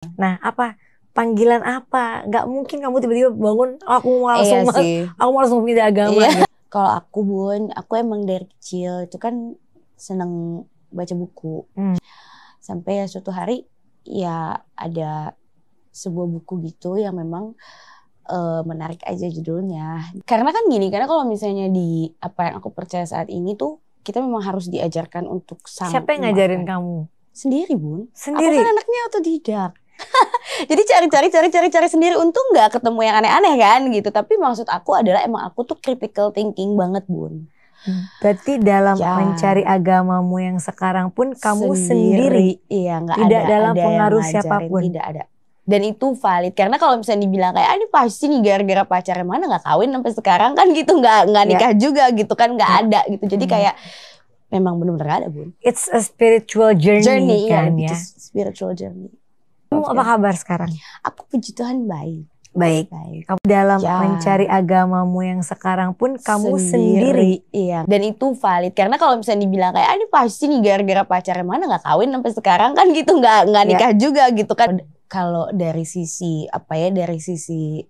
Nah, apa panggilan apa? Gak mungkin kamu tiba-tiba bangun, oh, aku mau langsung aku mau langsung pindah agama gitu. Kalau aku Bun, aku emang dari kecil itu kan seneng baca buku. Sampai ya suatu hari ya ada sebuah buku gitu yang memang menarik aja judulnya. Karena kan gini, karena kalau misalnya di apa yang aku percaya saat ini tuh kita memang harus diajarkan untuk Siapa yang ngajarin kamu? Sendiri Bun. Sendiri? Aku kan anaknya otodidak. Jadi cari sendiri, untung nggak ketemu yang aneh-aneh kan gitu. Tapi maksud aku adalah emang aku tuh critical thinking banget Bun. Berarti dalam mencari agamamu yang sekarang pun kamu sendiri? Iya, nggak tidak ada dalam pengaruh yang siapapun? Tidak ada. Dan itu valid karena kalau misalnya dibilang kayak ini pasti nih gara-gara pacarnya mana nggak kawin sampai sekarang kan gitu, nggak nikah juga gitu kan, nggak ada gitu. Jadi kayak memang benar-benar gak ada Bun. It's a spiritual journey kan ya. Spiritual journey. Kamu apa kabar sekarang? Aku puji Tuhan baik. Kamu dalam mencari agamamu yang sekarang pun kamu sendiri? Iya. Dan itu valid karena kalau misalnya dibilang kayak ini pasti nih gara-gara pacarnya mana nggak kawin sampai sekarang kan gitu, nggak nikah juga gitu kan. Kalau dari sisi dari sisi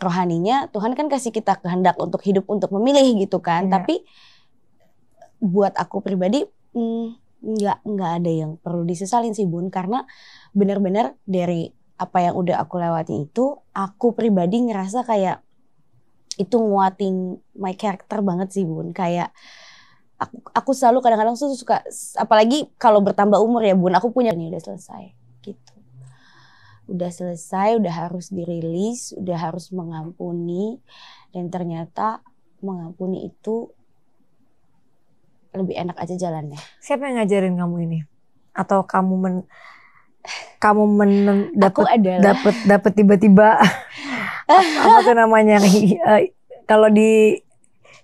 rohaninya Tuhan kan kasih kita kehendak untuk hidup, untuk memilih gitu kan. Tapi buat aku pribadi nggak ada yang perlu disesalin sih Bun, karena benar-benar dari apa yang udah aku lewati itu aku pribadi ngerasa kayak itu nguatin my character banget sih Bun. Kayak aku selalu kadang-kadang suka, apalagi kalau bertambah umur ya Bun, aku punya ini udah selesai gitu. Udah selesai, udah harus dirilis, udah harus mengampuni, dan ternyata mengampuni itu lebih enak aja jalannya. Siapa yang ngajarin kamu ini? Atau kamu dapat tiba-tiba apa tuh namanya kalau di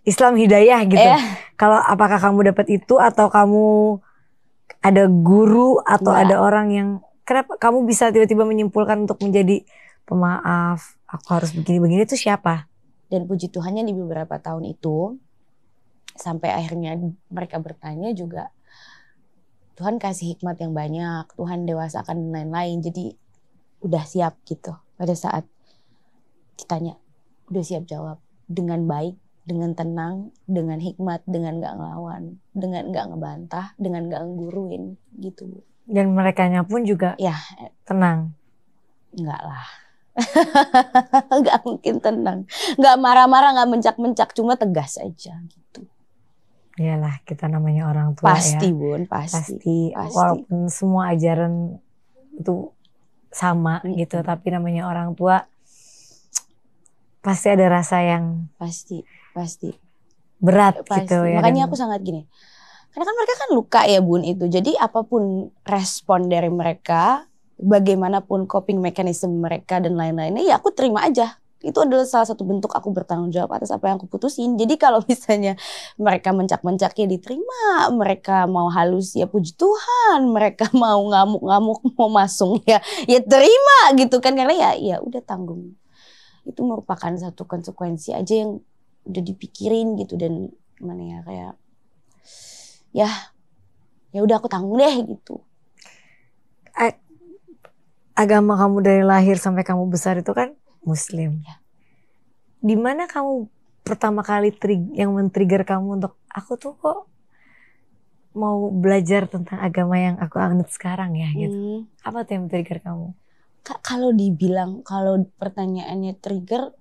Islam hidayah gitu. Kalau apakah kamu dapat itu atau kamu ada guru atau ada orang yang kenapa kamu bisa tiba-tiba menyimpulkan untuk menjadi pemaaf, aku harus begini-begini itu siapa? Dan puji Tuhannya di beberapa tahun itu sampai akhirnya mereka bertanya juga Tuhan kasih hikmat yang banyak, Tuhan dewasakan dan lain-lain. Jadi udah siap gitu pada saat ditanya, udah siap jawab dengan baik, dengan tenang, dengan hikmat, dengan gak ngelawan, dengan gak ngebantah, dengan gak ngguruin gitu. Dan merekanya pun juga tenang? Enggak lah. Gak mungkin tenang. Gak marah-marah, gak mencak-mencak, cuma tegas aja gitu. Iyalah, kita namanya orang tua pasti, ya. Bun, pasti. Walaupun semua ajaran itu sama gitu, tapi namanya orang tua pasti ada rasa yang pasti berat gitu ya. Makanya aku sangat gini. Karena kan mereka kan luka ya Bun itu. Jadi apapun respon dari mereka, bagaimanapun coping mechanism mereka dan lain-lainnya, ya aku terima aja. Itu adalah salah satu bentuk aku bertanggung jawab atas apa yang aku putusin. Jadi kalau misalnya mereka mencak-mencak ya diterima, mereka mau halus ya puji Tuhan, mereka mau ngamuk-ngamuk mau masung ya terima gitu kan, karena ya udah tanggung. Itu merupakan satu konsekuensi aja yang udah dipikirin gitu, dan gimana ya kayak ya udah aku tanggung deh gitu. Agama kamu dari lahir sampai kamu besar itu kan Muslim. Di mana kamu pertama kali yang men-trigger kamu untuk aku tuh kok mau belajar tentang agama yang aku anut sekarang ya gitu. Apa tuh yang men-trigger kamu? Kalau pertanyaannya trigger,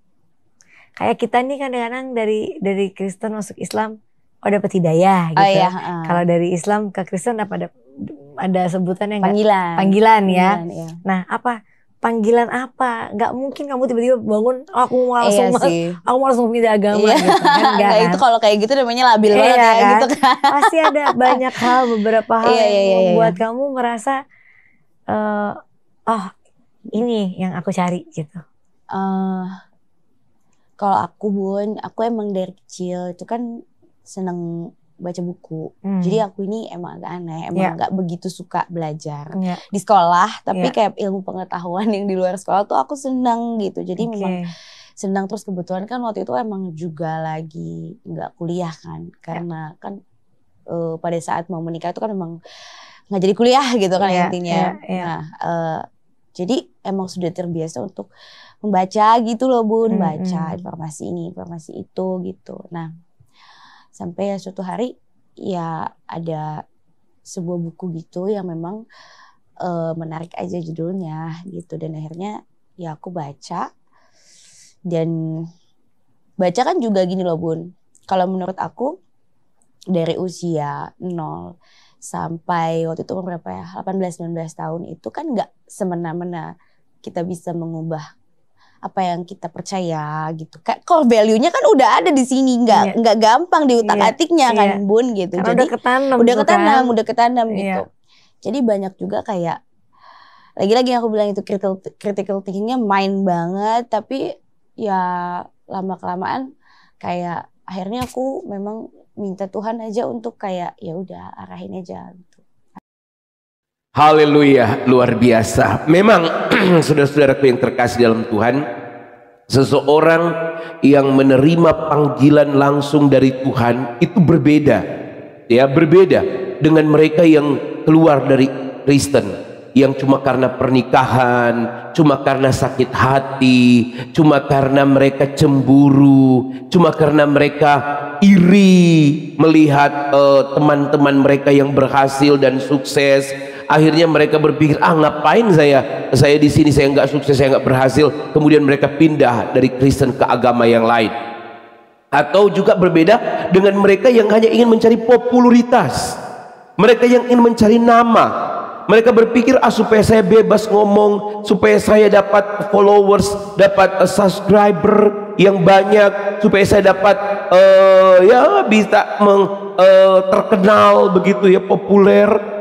kayak kita nih kadang-kadang dari Kristen masuk Islam dapat hidayah gitu. Kalau dari Islam ke Kristen ada sebutannya panggilan ya. Nah, apa panggilan apa? Gak mungkin kamu tiba-tiba bangun aku mau langsung pindah agama gitu kan. Enggak, itu kalau kayak gitu namanya labil banget ya kan? Gitu kan. Pasti ada banyak hal, beberapa hal yang membuat kamu merasa ini yang aku cari gitu. Kalau aku Bun, aku emang dari kecil itu kan seneng baca buku. Jadi aku ini emang agak aneh, emang gak begitu suka belajar di sekolah, tapi kayak ilmu pengetahuan yang di luar sekolah tuh aku seneng gitu. Jadi memang senang, terus kebetulan kan waktu itu emang juga lagi gak kuliah kan, karena kan pada saat mau menikah itu kan memang gak jadi kuliah gitu kan intinya. Nah, Jadi emang sudah terbiasa untuk membaca gitu loh Bun, baca informasi ini, informasi itu gitu. Nah, sampai ya suatu hari ya ada sebuah buku gitu yang memang menarik aja judulnya gitu, dan akhirnya ya aku baca. Dan baca kan juga gini loh Bun, kalau menurut aku dari usia 0 sampai waktu itu berapa ya, 18-19 tahun itu kan gak semena-mena kita bisa mengubah apa yang kita percaya gitu. Core value-nya kan udah ada di sini, nggak gampang diutak-atiknya kan Bun gitu. Karena jadi udah ketanam gitu. Jadi banyak juga kayak lagi-lagi yang aku bilang itu critical thinking-nya main banget, tapi ya lama-kelamaan kayak akhirnya aku memang minta Tuhan aja untuk kayak ya udah arahin aja gitu. Haleluya, luar biasa. Memang saudara-saudaraku yang terkasih dalam Tuhan, seseorang yang menerima panggilan langsung dari Tuhan itu berbeda. Ya, berbeda dengan mereka yang keluar dari Kristen, yang cuma karena pernikahan, cuma karena sakit hati, cuma karena mereka cemburu, cuma karena mereka iri melihat teman-teman mereka yang berhasil dan sukses. Akhirnya mereka berpikir, ngapain saya di sini, saya nggak sukses, saya nggak berhasil. Kemudian mereka pindah dari Kristen ke agama yang lain. Atau juga berbeda dengan mereka yang hanya ingin mencari popularitas, mereka yang ingin mencari nama. Mereka berpikir supaya saya bebas ngomong, supaya saya dapat followers, dapat subscriber yang banyak, supaya saya dapat ya bisa terkenal begitu ya, populer.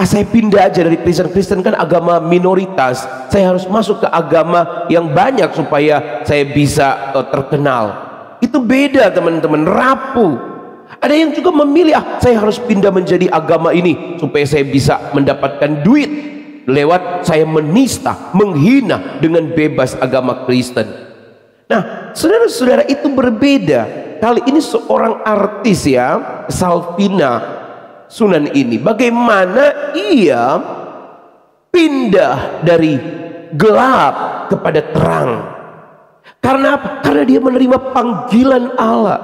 Saya pindah aja dari Kristen kan agama minoritas, saya harus masuk ke agama yang banyak supaya saya bisa terkenal. Itu beda teman-teman, rapuh. Ada yang juga memilih, saya harus pindah menjadi agama ini supaya saya bisa mendapatkan duit lewat saya menista, menghina dengan bebas agama Kristen. Nah, saudara-saudara, itu berbeda. Kali ini seorang artis ya, Salvina Sunan ini, bagaimana ia pindah dari gelap kepada terang. Karena apa? Karena dia menerima panggilan Allah.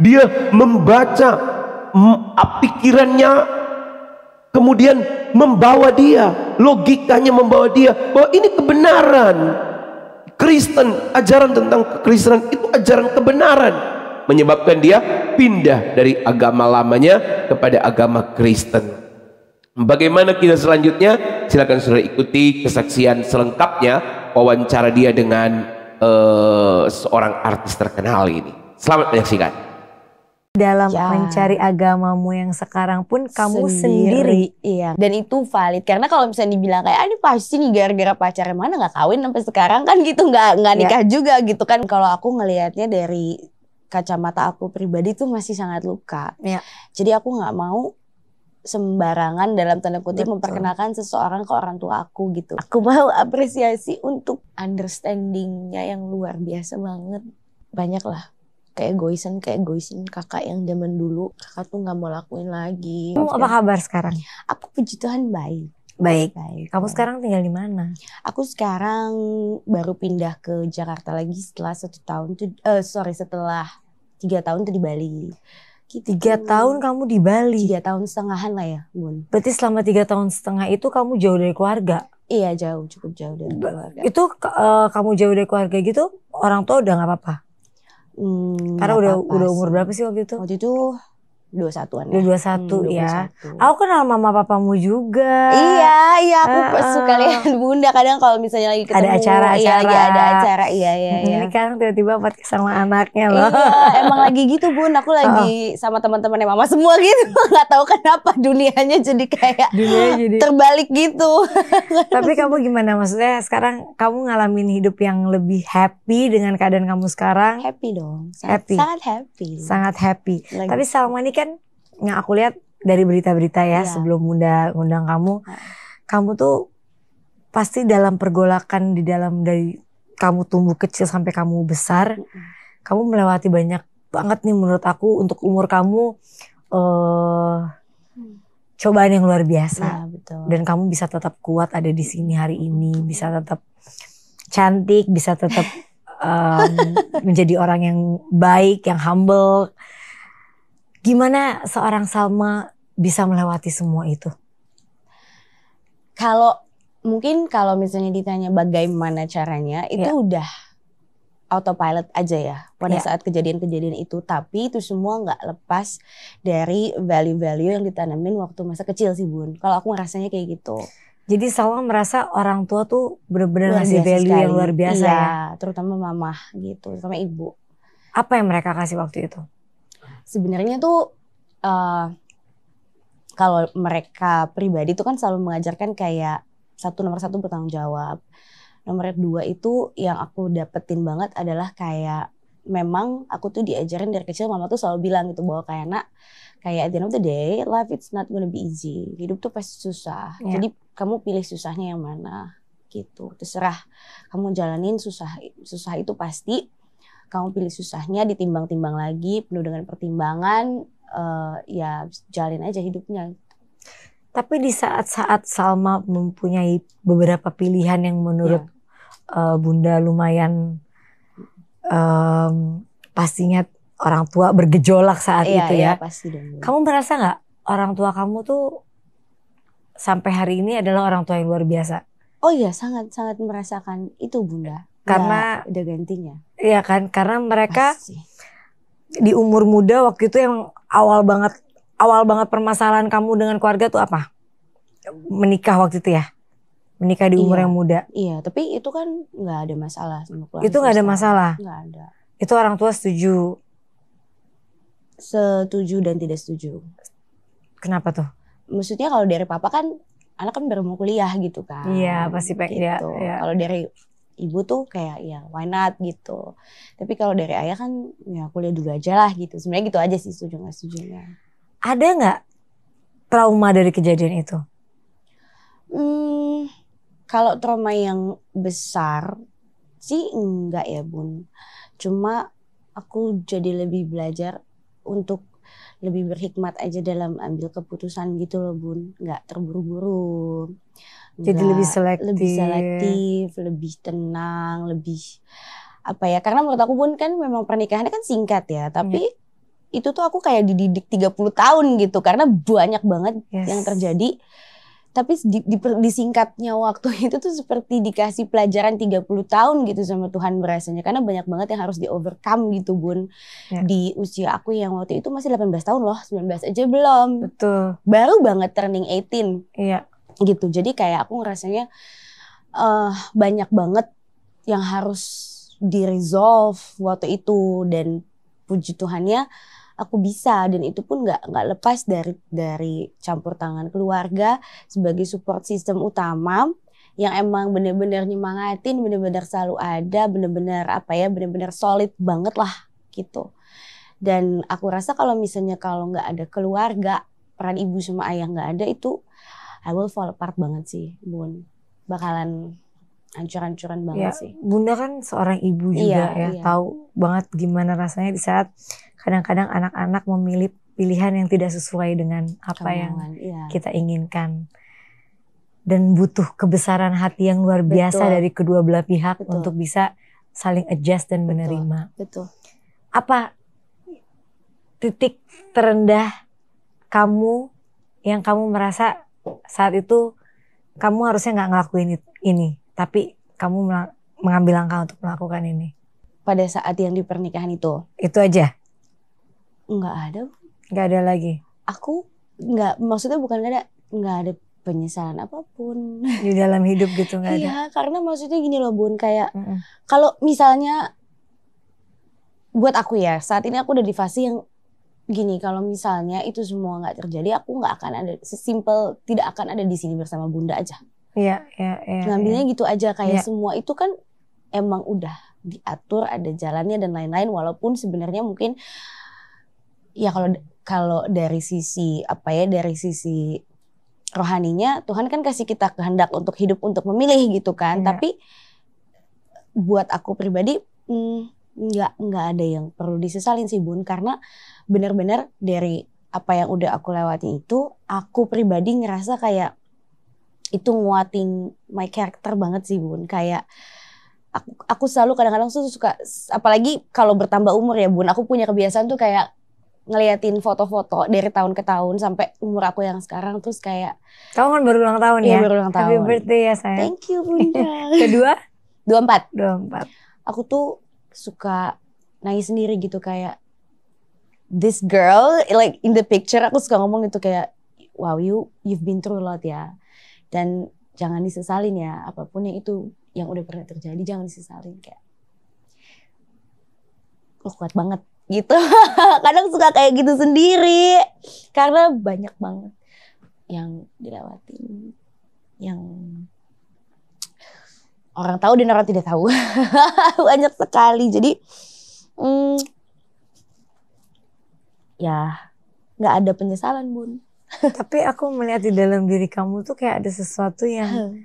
Dia membaca pikirannya, kemudian membawa dia, logikanya membawa dia bahwa ini kebenaran. Kristen, ajaran tentang kekristenan itu ajaran kebenaran, menyebabkan dia pindah dari agama lamanya kepada agama Kristen. Bagaimana kita selanjutnya? Silakan saudara ikuti kesaksian selengkapnya, wawancara dia dengan seorang artis terkenal ini. Selamat menyaksikan. Dalam mencari agamamu yang sekarang pun kamu sendiri. Iya. Dan itu valid, karena kalau misalnya dibilang kayak ini pasti nih gara-gara pacarnya, mana nggak kawin sampai sekarang kan gitu, nggak nikah juga gitu kan. Kalau aku ngelihatnya dari kacamata aku pribadi tuh masih sangat luka. Jadi aku nggak mau sembarangan dalam tanda kutip memperkenalkan seseorang ke orang tua aku gitu. Aku mau apresiasi untuk understandingnya yang luar biasa banget. Banyak lah keegoisan kakak yang zaman dulu. Kakak tuh nggak mau lakuin lagi. Kamu apa kabar sekarang? Aku puji Tuhan baik. Baik. Kamu sekarang tinggal di mana? Aku sekarang baru pindah ke Jakarta lagi setelah 1 tahun tuh, setelah 3 tahun tuh di Bali. Gitu. 3 tahun kamu di Bali? 3 tahun setengahan lah ya Bun. Berarti selama 3 tahun setengah itu kamu jauh dari keluarga? Iya jauh, cukup jauh dari keluarga. Itu kamu jauh dari keluarga gitu, orang tua udah gak apa-apa? Karena udah umur berapa sih waktu itu? Waktu itu 21-an ya. 21 ya. Aku kenal mama papamu juga. Iya aku suka lihat Bunda kadang kalau misalnya lagi ketemu. Ada acara-acara. Iya lagi ada acara, iya. Ini kan tiba-tiba podcast sama anaknya loh. Iya emang lagi gitu Bun, aku lagi sama teman-temannya mama semua gitu. Gak tahu kenapa dunianya jadi kayak terbalik gitu. Tapi kamu gimana, maksudnya sekarang kamu ngalamin hidup yang lebih happy dengan keadaan kamu sekarang? Happy dong, sangat happy. Tapi Salma ini kan yang aku lihat dari berita-berita ya, sebelum ngundang kamu tuh pasti dalam pergolakan dari kamu tumbuh kecil sampai kamu besar, kamu melewati banyak banget nih menurut aku untuk umur kamu cobaan yang luar biasa. Iya, betul. Dan kamu bisa tetap kuat ada di sini hari ini, bisa tetap cantik, bisa tetap menjadi orang yang baik, yang humble. Gimana seorang Salma bisa melewati semua itu? Mungkin kalau misalnya ditanya bagaimana caranya, itu udah autopilot aja ya pada saat kejadian-kejadian itu. Tapi itu semua nggak lepas dari value-value yang ditanamin waktu masa kecil sih Bun. Kalau aku ngerasanya kayak gitu. Jadi Salma merasa orang tua tuh benar-benar Luar ngasih biasa value sekali. yang luar biasa Iya, ya. terutama mama gitu, terutama ibu. Apa yang mereka kasih waktu itu? Sebenarnya tuh kalau mereka pribadi tuh kan selalu mengajarkan kayak nomor satu bertanggung jawab. Nomor 2 itu yang aku dapetin banget adalah kayak memang aku tuh diajarin dari kecil, mama tuh selalu bilang gitu bahwa kayak nak, kayak at the end of the day life it's not gonna be easy. Hidup tuh pasti susah. Jadi kamu pilih susahnya yang mana gitu. Terserah kamu jalanin susah itu pasti. Kamu pilih susahnya, ditimbang-timbang lagi penuh dengan pertimbangan, ya jalin aja hidupnya. Tapi di saat-saat Salma mempunyai beberapa pilihan yang menurut Bunda lumayan pastinya orang tua bergejolak saat itu ya. Iya, pasti dong. Kamu merasa nggak orang tua kamu tuh sampai hari ini adalah orang tua yang luar biasa? Oh iya, sangat merasakan itu Bunda. Karena udah gantinya. Iya kan, karena mereka Pasti. di umur muda waktu itu yang awal banget permasalahan kamu dengan keluarga tuh apa? Menikah waktu itu ya? Menikah di umur yang muda. Iya, tapi itu kan nggak ada masalah sama keluarga. Itu nggak ada masalah? Nggak ada. Itu orang tua setuju? Setuju dan tidak setuju. Kenapa tuh? Maksudnya kalau dari papa kan, anak kan baru mau kuliah gitu kan. Iya, pasti pengen gitu. ya. Kalau dari ibu tuh kayak ya why not gitu. Tapi kalau dari ayah kan ya kuliah dulu aja lah gitu. Sebenarnya gitu aja sih, setuju nggak setujunya. Ada nggak trauma dari kejadian itu? Kalau trauma yang besar sih enggak ya Bun. Cuma aku jadi lebih belajar untuk lebih berhikmat aja dalam ambil keputusan gitu loh Bun. Nggak terburu-buru. Jadi lebih selektif. Lebih tenang, lebih apa ya. Karena menurut aku Bun kan memang pernikahannya kan singkat ya. Tapi itu tuh aku kayak dididik 30 tahun gitu. Karena banyak banget yang terjadi. Tapi di singkatnya waktu itu tuh seperti dikasih pelajaran 30 tahun gitu sama Tuhan berasanya. Karena banyak banget yang harus di overcome gitu Bun. Di usia aku yang waktu itu masih 18 tahun loh. 19 aja belum. Betul. Baru banget turning 18. Iya. Gitu. Jadi kayak aku ngerasanya banyak banget yang harus di-resolve waktu itu. Dan puji Tuhannya aku bisa, dan itu pun nggak lepas dari campur tangan keluarga sebagai support system utama yang emang bener-bener nyemangatin, bener-bener selalu ada, bener-bener bener-bener solid banget lah gitu. Dan aku rasa kalau misalnya kalau nggak ada keluarga, peran ibu sama ayah nggak ada, itu I will fall apart banget sih Bun. Bakalan hancur-hancuran banget sih. Bunda kan seorang ibu juga tahu banget gimana rasanya di saat kadang-kadang anak-anak memilih pilihan yang tidak sesuai dengan apa yang kita inginkan. Dan butuh kebesaran hati yang luar biasa dari kedua belah pihak untuk bisa saling adjust dan menerima. Betul. Apa titik terendah kamu yang kamu merasa saat itu kamu harusnya nggak ngelakuin ini, tapi kamu mengambil langkah untuk melakukan ini? Pada saat yang di pernikahan itu? Itu aja? Nggak ada. Nggak ada lagi? Aku nggak, maksudnya bukan nggak ada penyesalan apapun. Di dalam hidup gitu nggak ada? Iya, karena maksudnya gini loh Bun, kayak kalau misalnya buat aku ya, saat ini aku udah di fase yang gini, kalau misalnya itu semua nggak terjadi, aku nggak akan ada, sesimpel tidak akan ada di sini bersama Bunda aja. Iya. Ngambilnya gitu aja, kayak semua itu kan emang udah diatur, ada jalannya dan lain-lain, walaupun sebenarnya mungkin ya kalau dari sisi dari sisi rohaninya Tuhan kan kasih kita kehendak untuk hidup, untuk memilih gitu kan. Tapi buat aku pribadi nggak ada yang perlu disesalin sih Bun, karena benar-benar dari apa yang udah aku lewatin itu, aku pribadi ngerasa kayak itu nguatin my character banget sih Bun. Kayak aku selalu kadang-kadang tuh suka, apalagi kalau bertambah umur ya Bun, aku punya kebiasaan tuh kayak ngeliatin foto-foto dari tahun ke tahun sampai umur aku yang sekarang, terus kayak Kamu kan baru ulang tahun ya? Baru ulang tahun. Happy birthday ya sayang. Thank you Bunda. Kedua? 24. 24. Aku tuh suka nangis sendiri gitu, kayak this girl like in the picture. Aku suka ngomong gitu kayak, wow, you've been through a lot ya, dan jangan disesalin ya, apapun yang itu yang udah pernah terjadi jangan disesalin. Kayak kuat banget gitu. Kadang suka kayak gitu sendiri karena banyak banget yang dilewatin, yang orang tahu dan orang tidak tahu. Banyak sekali. Jadi ya nggak ada penyesalan Bun. Tapi aku melihat di dalam diri kamu tuh kayak ada sesuatu yang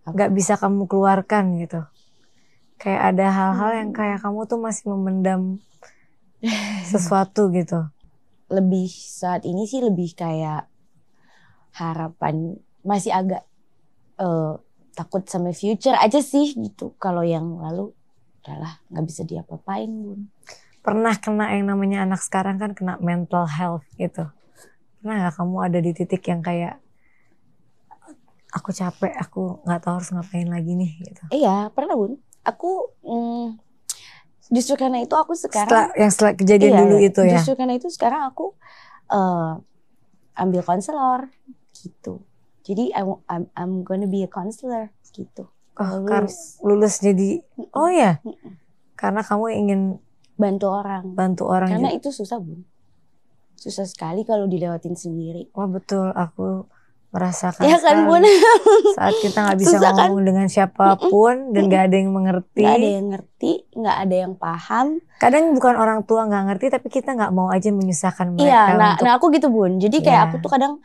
nggak bisa kamu keluarkan gitu. Kayak ada hal-hal yang kayak kamu tuh masih memendam sesuatu gitu. Lebih saat ini sih lebih kayak harapan, masih agak takut sama future aja sih gitu. Kalau yang lalu udahlah nggak bisa diapa-apain Bun. Pernah kena yang namanya anak sekarang kan kena mental health gitu. Pernah gak kamu ada di titik yang kayak aku capek, aku nggak tahu harus ngapain lagi nih gitu? Iya pernah Bun. Aku justru karena itu aku sekarang setelah kejadian dulu itu ya. Justru karena itu sekarang aku ambil konselor gitu. Jadi I'm gonna be a counselor gitu. Karena lulus jadi ya. Karena kamu ingin bantu orang. Karena juga. itu susah Bun. Susah sekali kalau dilewatin sendiri. Wah betul, aku merasakan ya kan, Bun? Saat kita nggak bisa susah, ngomong kan? Dengan siapapun dan nggak ada yang mengerti. Nggak ada yang ngerti, nggak ada yang paham. Kadang bukan orang tua nggak ngerti, tapi kita nggak mau aja menyusahkan mereka. Iya, nah aku gitu Bun. Jadi kayak aku tuh kadang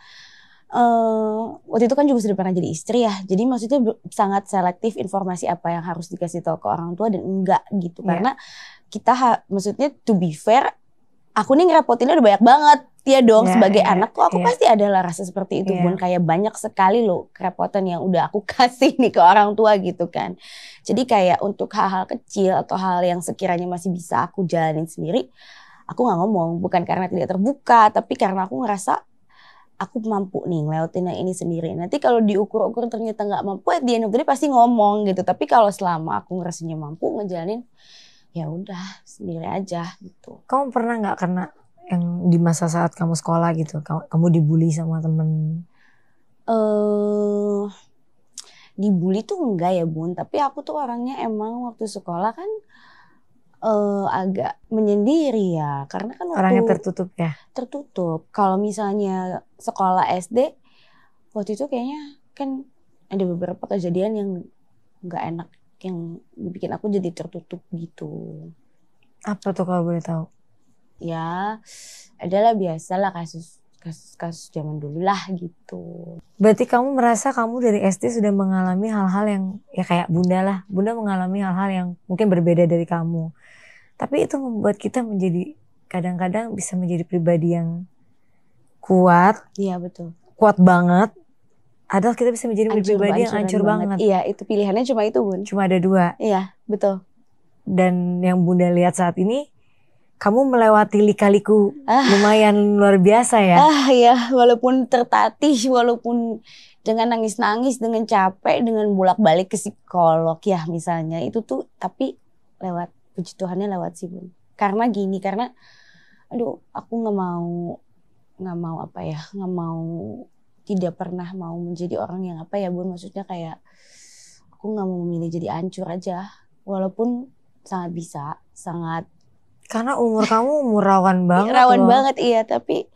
waktu itu kan juga sudah pernah jadi istri ya. Jadi maksudnya sangat selektif informasi apa yang harus dikasih tahu ke orang tua dan enggak gitu. Karena kita maksudnya to be fair, aku nih ngerepotinnya udah banyak banget. Dia dong sebagai anak kok aku pasti adalah rasa seperti itu Bun. Kayak banyak sekali loh kerepotan yang udah aku kasih nih ke orang tua gitu kan. Jadi kayak untuk hal-hal kecil atau hal yang sekiranya masih bisa aku jalanin sendiri, aku gak ngomong. Bukan karena tidak terbuka, tapi karena aku ngerasa aku mampu nih ngelewatin yang ini sendiri. Nanti kalau diukur-ukur ternyata gak mampu, at the end of the day pasti ngomong gitu. Tapi kalau selama aku ngerasanya mampu ngejalanin, ya udah sendiri aja gitu. Kamu pernah nggak kena yang di masa saat kamu sekolah gitu, kamu dibully sama temen? Dibully tuh enggak ya Bun, tapi aku tuh orangnya emang waktu sekolah kan agak menyendiri ya, karena kan orangnya tertutup ya. Tertutup. Kalau misalnya sekolah SD waktu itu kayaknya kan ada beberapa kejadian yang nggak enak yang bikin aku jadi tertutup gitu. Apa tuh kalau boleh tahu? Ya, adalah biasalah kasus zaman dulu lah gitu. Berarti kamu merasa kamu dari SD sudah mengalami hal-hal yang ya kayak Bunda lah. Bunda mengalami hal-hal yang mungkin berbeda dari kamu. Tapi itu membuat kita menjadi kadang-kadang bisa menjadi pribadi yang kuat. Iya betul. Kuat banget. Adalah kita bisa menjadi pribadi yang hancur banget. Iya, itu pilihannya cuma itu Bun. Cuma ada dua. Iya, betul. Dan yang Bunda lihat saat ini, kamu melewati lika-liku lumayan luar biasa ya. Ya, walaupun tertatih, walaupun dengan nangis-nangis, dengan capek, dengan bolak-balik ke psikolog ya misalnya. Itu tuh, tapi lewat, puji Tuhannya lewat sih Bun. Karena gini, karena aduh aku gak mau tidak pernah mau menjadi orang yang apa ya Bun. Maksudnya kayak aku gak mau memilih jadi hancur aja. Walaupun sangat bisa, sangat. Karena umur kamu umur rawan banget. Rawan banget iya, tapi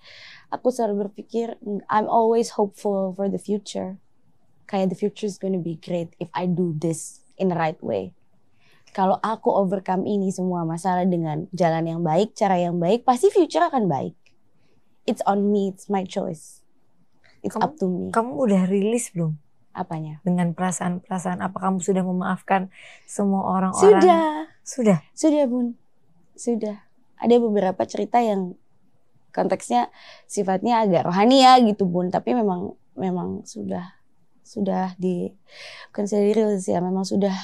aku selalu berpikir I'm always hopeful for the future. Kayak the future is gonna be great if I do this in the right way. Kalau aku overcome ini semua masalah dengan jalan yang baik, cara yang baik, pasti future akan baik. It's on me, it's my choice. It's up to me. Kamu udah rilis belum? Apanya? Dengan perasaan-perasaan, apa kamu sudah memaafkan semua orang-orang? Sudah. Sudah? Sudah Bun. Sudah. Ada beberapa cerita yang konteksnya sifatnya agak rohani ya gitu Bun, tapi memang sudah bukan serius ya, memang sudah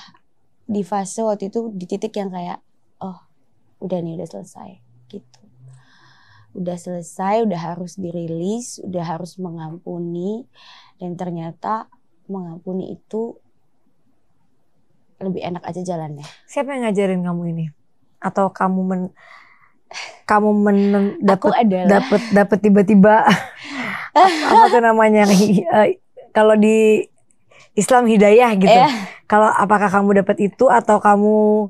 di fase waktu itu di titik yang kayak oh udah nih, udah selesai gitu. Udah selesai, udah harus dirilis, udah harus mengampuni, dan ternyata mengampuni itu lebih enak aja jalannya. Siapa yang ngajarin kamu ini? Atau kamu dapat tiba-tiba apa tuh namanya kalau di Islam hidayah gitu. Kalau apakah kamu dapat itu atau kamu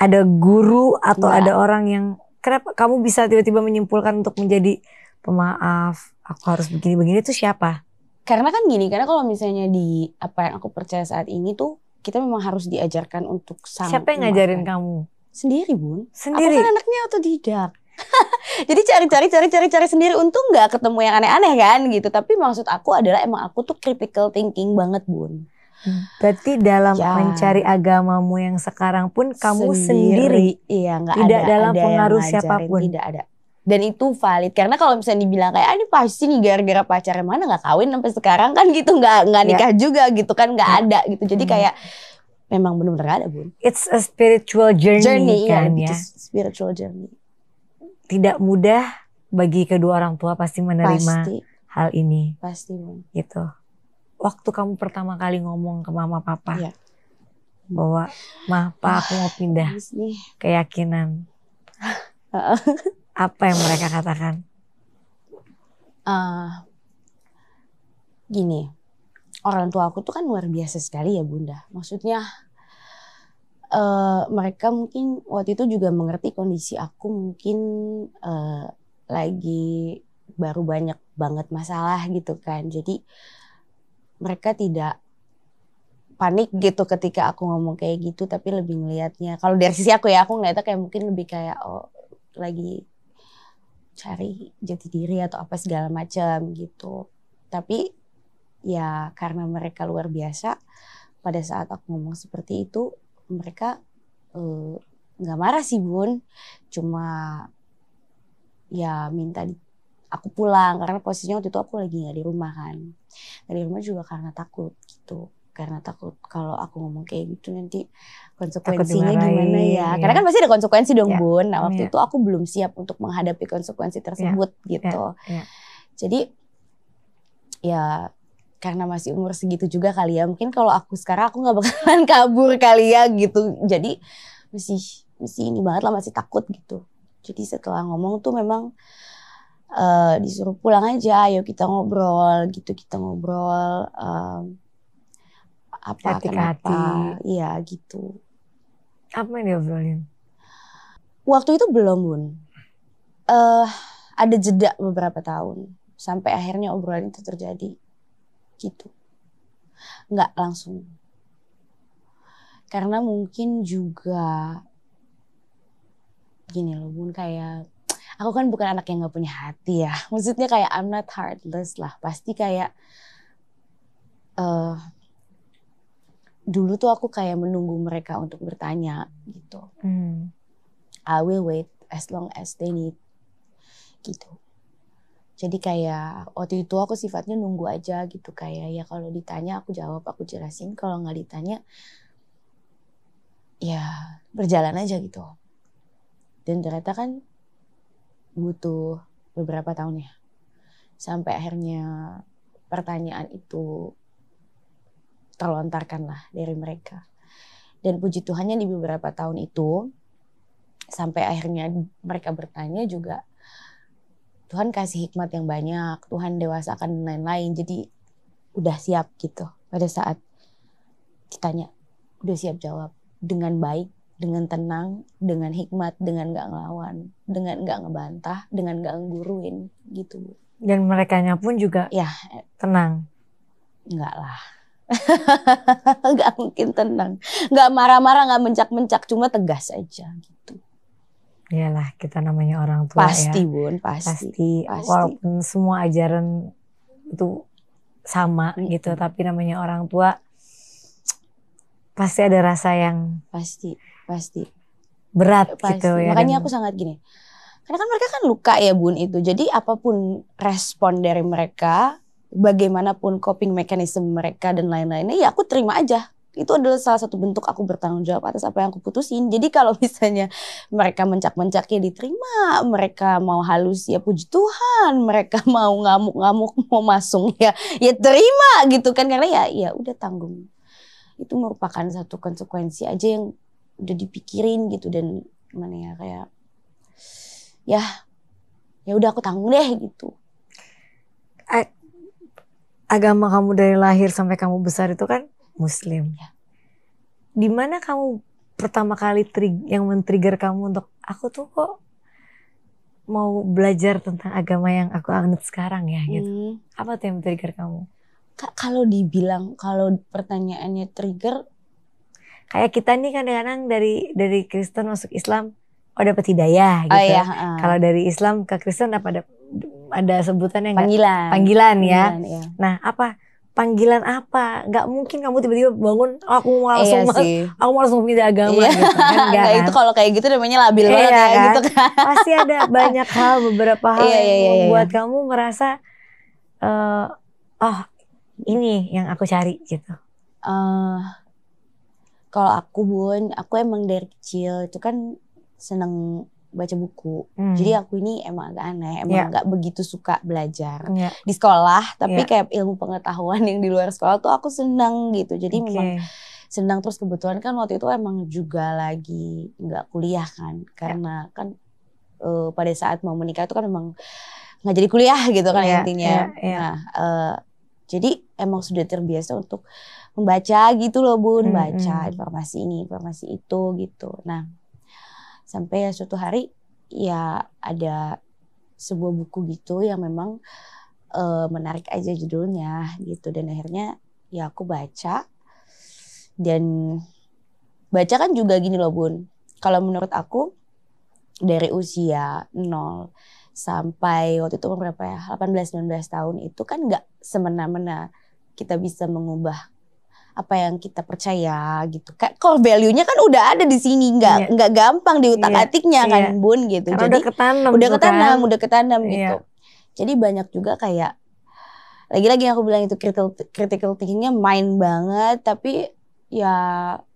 ada guru atau ada orang yang kenapa kamu bisa tiba-tiba menyimpulkan untuk menjadi pemaaf, aku harus begini-begini, itu siapa? Karena kan gini, karena kalau misalnya di apa yang aku percaya saat ini tuh kita memang harus diajarkan untuk Siapa yang ngajarin kamu? Sendiri Bun. Sendiri. Aku kan anaknya otodidak. Jadi cari sendiri, untung nggak ketemu yang aneh-aneh kan gitu. Tapi maksud aku adalah emang aku tuh critical thinking banget Bun. Berarti dalam mencari agamamu yang sekarang pun kamu sendiri. Iya, nggak tidak ada dalam pengaruh siapapun. Tidak ada. Dan itu valid karena kalau misalnya dibilang kayak ini pasti nih gara-gara pacarnya mana nggak kawin sampai sekarang kan gitu, nggak nikah juga gitu kan, nggak ada gitu. Jadi kayak memang benar-benar gak ada Bun. It's a spiritual journey kan ya. Spiritual journey. Tidak mudah bagi kedua orang tua pasti menerima hal ini. Pasti Bun. Gitu. Waktu kamu pertama kali ngomong ke mama papa bahwa mah pak aku mau pindah keyakinan, apa yang mereka katakan? Gini, orang tua aku tuh kan luar biasa sekali ya Bunda. Maksudnya mereka mungkin waktu itu juga mengerti kondisi aku mungkin lagi baru banyak banget masalah gitu kan. Jadi mereka tidak panik gitu ketika aku ngomong kayak gitu, tapi lebih ngelihatnya, kalau dari sisi aku ya, aku ngeliatnya kayak mungkin lebih kayak oh lagi cari jati diri atau apa segala macam gitu. Tapi ya karena mereka luar biasa, pada saat aku ngomong seperti itu mereka nggak marah sih Bun, cuma ya minta aku pulang karena posisinya waktu itu aku lagi nggak di rumah kan. Nggak di rumah juga karena takut gitu. Karena takut kalau aku ngomong kayak gitu nanti konsekuensinya gimana ya. Karena kan pasti ada konsekuensi dong Bun. Nah waktu itu aku belum siap untuk menghadapi konsekuensi tersebut gitu. Jadi ya karena masih umur segitu juga kali ya. Mungkin kalau aku sekarang aku gak bakalan kabur kali ya gitu. Jadi masih ini banget lah, masih takut gitu. Jadi setelah ngomong tuh memang disuruh pulang aja, ayo kita ngobrol gitu, apa kenapa, iya gitu. Apa yang diobrolin? Waktu itu belum Bun, ada jeda beberapa tahun sampai akhirnya obrolan itu terjadi gitu, nggak langsung. Karena mungkin juga gini loh Bun, kayak aku kan bukan anak yang gak punya hati ya. Maksudnya kayak I'm not heartless lah. Pasti kayak dulu tuh aku kayak menunggu mereka untuk bertanya gitu. I will wait as long as they need gitu. Jadi kayak waktu itu aku sifatnya nunggu aja gitu. Kayak ya kalau ditanya aku jawab, aku jelasin. Kalau gak ditanya ya berjalan aja gitu. Dan ternyata kan butuh beberapa tahun ya sampai akhirnya pertanyaan itu terlontarkan lah dari mereka. Dan puji Tuhannya di beberapa tahun itu sampai akhirnya mereka bertanya juga Tuhan kasih hikmat yang banyak, Tuhan dewasakan dan lain-lain. Jadi udah siap gitu pada saat ditanya, udah siap jawab dengan baik, dengan tenang, dengan hikmat, dengan gak ngelawan, dengan gak ngebantah, dengan gak ngguruin gitu. Dan merekanya pun juga ya tenang? Enggak lah. Gak mungkin tenang. Gak marah-marah, gak mencak-mencak, cuma tegas aja gitu. Iyalah, kita namanya orang tua pasti, ya. Bun, pasti. Walaupun semua ajaran itu sama gitu, tapi namanya orang tua pasti ada rasa yang pasti berat gitu ya. Makanya aku sangat gini, Karena kan mereka kan luka ya Bun itu. Jadi apapun respon dari mereka, bagaimanapun coping mechanism mereka dan lain-lainnya, ya aku terima aja. Itu adalah salah satu bentuk aku bertanggung jawab atas apa yang aku putusin. Jadi kalau misalnya mereka mencak-mencak ya diterima, mereka mau halus ya puji Tuhan, mereka mau ngamuk-ngamuk mau masung ya terima gitu kan, karena ya udah tanggung. Itu merupakan satu konsekuensi aja yang udah dipikirin gitu, dan gimana ya kayak ya udah aku tanggung deh gitu. Agama kamu dari lahir sampai kamu besar itu kan Muslim. Ya. Di mana kamu pertama kali yang men-trigger kamu untuk aku tuh kok mau belajar tentang agama yang aku anut sekarang ya gitu. Apa tuh yang men-trigger kamu? Kalau dibilang, kalau pertanyaannya trigger, kayak kita nih kadang-kadang dari Kristen masuk Islam, dapat hidayah gitu. Iya, Kalau dari Islam ke Kristen ada sebutannya panggilan ya. Iya. Nah, panggilan apa? Gak mungkin kamu tiba-tiba bangun aku mau langsung pindah agama gitu kan. Nah, itu kalau kayak gitu namanya labil banget ya kan? Gitu kan. Pasti ada banyak hal, beberapa hal yang membuat kamu merasa ini yang aku cari gitu. Kalau aku Bun, aku emang dari kecil itu kan seneng baca buku. Jadi aku ini emang agak aneh, emang gak begitu suka belajar di sekolah, tapi kayak ilmu pengetahuan yang di luar sekolah tuh aku seneng gitu. Jadi memang senang, terus kebetulan kan waktu itu emang juga lagi gak kuliah kan, karena kan pada saat mau menikah itu kan memang gak jadi kuliah gitu kan intinya. Nah, jadi emang sudah terbiasa untuk membaca gitu loh Bun, baca informasi ini, informasi itu gitu. Nah, sampai suatu hari ya ada sebuah buku gitu yang memang menarik aja judulnya gitu, dan akhirnya ya aku baca. Dan baca kan juga gini loh Bun, kalau menurut aku dari usia 0 sampai waktu itu berapa ya, 18-19 tahun itu kan gak semena-mena kita bisa mengubah apa yang kita percaya gitu. Kayak core value-nya kan udah ada di sini, nggak gampang di utak-atiknya kan Bun gitu. Karena jadi udah ketanam gitu. Jadi banyak juga kayak lagi-lagi yang aku bilang itu critical thinking-nya main banget, tapi ya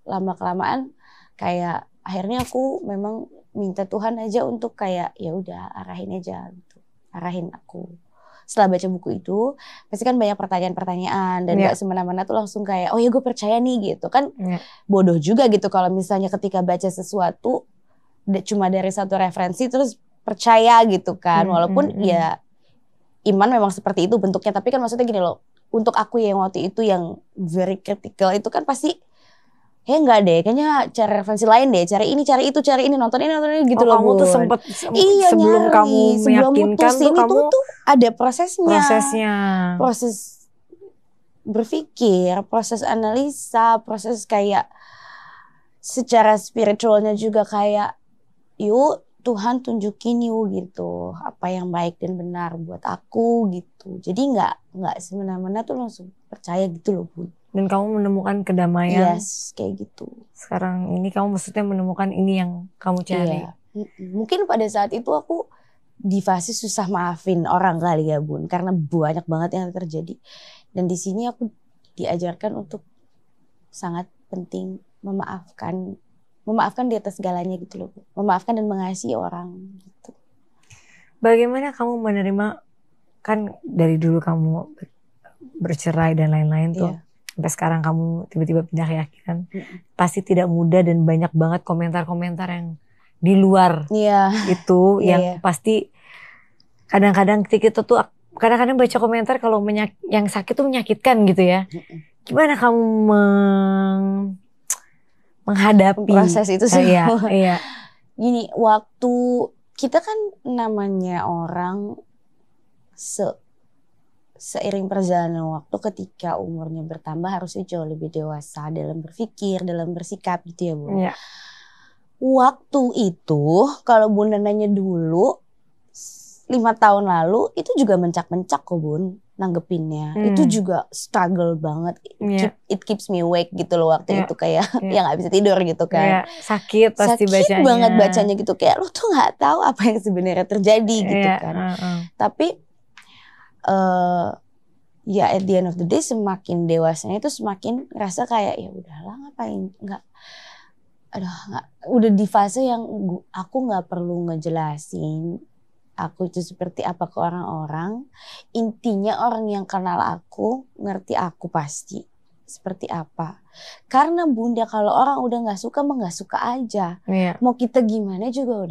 lama-kelamaan kayak akhirnya aku memang minta Tuhan aja untuk kayak ya udah arahin aja gitu. Arahin aku. Setelah baca buku itu pasti kan banyak pertanyaan-pertanyaan, dan gak semena-mena tuh langsung kayak oh ya gue percaya nih gitu kan. Bodoh juga gitu kalau misalnya ketika baca sesuatu cuma dari satu referensi terus percaya gitu kan. Walaupun ya iman memang seperti itu bentuknya, tapi kan maksudnya gini loh, untuk aku yang waktu itu yang very critical itu kan pasti enggak deh, kayaknya cari referensi lain deh, cari itu, cari ini, nonton ini gitu loh. Kamu tuh sempet sebelum kamu meyakinkan tuh kamu tuh ada prosesnya. Proses berpikir, proses analisa, proses kayak secara spiritualnya juga kayak yuk Tuhan tunjukin yuk gitu apa yang baik dan benar buat aku gitu. Jadi nggak semena-mena tuh langsung percaya gitu loh Bun. Dan kamu menemukan kedamaian. Yes, kayak gitu. Sekarang ini kamu maksudnya menemukan ini yang kamu cari. Iya. Mungkin pada saat itu aku di fase susah maafin orang kali ya Bun, karena banyak banget yang terjadi. Dan di sini aku diajarkan untuk sangat penting memaafkan di atas segalanya gitu loh. Memaafkan dan mengasihi orang gitu. Bagaimana kamu menerima, kan dari dulu kamu bercerai dan lain-lain tuh. Sampai sekarang kamu tiba-tiba pindah keyakinan. Pasti tidak mudah dan banyak banget komentar-komentar yang di luar itu yang pasti kadang-kadang kita tuh kadang-kadang baca komentar kalau yang sakit tuh menyakitkan gitu ya. Gimana kamu menghadapi proses itu semua? Iya. Gini, waktu kita kan namanya orang seiring perjalanan waktu ketika umurnya bertambah harusnya jauh lebih dewasa dalam berpikir, dalam bersikap gitu ya Bun. Waktu itu kalau Bunda nanya dulu 5 tahun lalu itu juga mencak-mencak kok Bun nanggepinnya. Itu juga struggle banget. It keeps me awake gitu loh waktu itu kayak ya gak bisa tidur gitu kan. Sakit pasti bacanya. Sakit banget bacanya gitu kayak lu tuh gak tahu apa yang sebenarnya terjadi gitu kan. Tapi ya at the end of the day semakin dewasanya itu semakin ngerasa kayak ya udahlah ngapain udah di fase yang aku nggak perlu ngejelasin aku itu seperti apa ke orang-orang. Intinya orang yang kenal aku ngerti aku pasti seperti apa. Karena Bunda kalau orang udah nggak suka mah nggak suka aja. Mau kita gimana juga